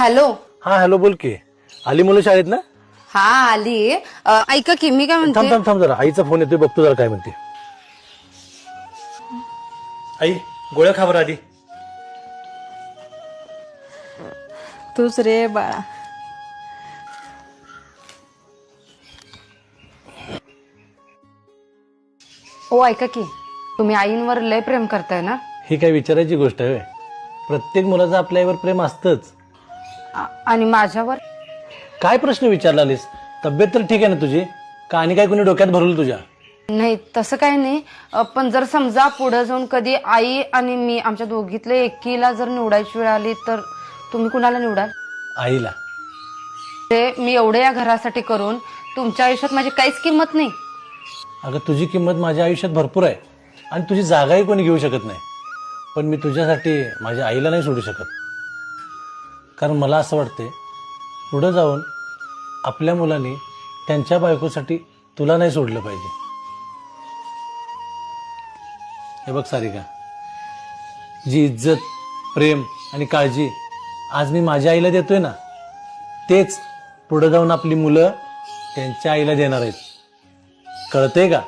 Hello. हा hello बोल की. आली मुलं शाळेत ना? हा आली. ऐका की मी काय थांब म्हणते. थांब थांब जरा, आईचा फोन येतोय, बघतो जरा काय म्हणते. आई गोळ्या खा बरं आधी. तूच रे बाळा. ओ ऐका की, तुम्ही आईंवर लय प्रेम करताय ना? ही काय विचारायची गोष्ट आहे? प्रत्येक मुलाचं आपल्या आईवर प्रेम असतंच. आणि माझ्यावर? काय प्रश्न विचारलास? तब्येत तर ठीक आहे ना तुझी? का आणि काय कोणी डोक्यात भरलं तुझ्या? नाही तसं काही नाही. पण जर समजा पुढे जाऊन कधी आई आणि मी आमच्या दोघीतले एकीला जर निवडायची वेळ आली तर तुम्ही कुणाला निवडाल? आईला. ते मी एवढे या घरासाठी करून तुमच्या आयुष्यात माझी काहीच किंमत नाही. अगं तुझी किंमत माझ्या आयुष्यात भरपूर आहे आणि तुझी जागाही कोणी घेऊ शकत नाही. पण मी तुझ्यासाठी माझ्या आईला नाही सोडू शकत. कारण मला असं वाटतंय पुढं जाऊन आपल्या मुलांनी त्यांच्या बायकोसाठी तुला नाही सोडलं पाहिजे. हे बघ सारिका, जी इज्जत, प्रेम आणि काळजी आज मी माझ्या आईला देतोय ना, तेच पुढे जाऊन आपली मुलं त्यांच्या आईला देणार आहेत. कळतंय का?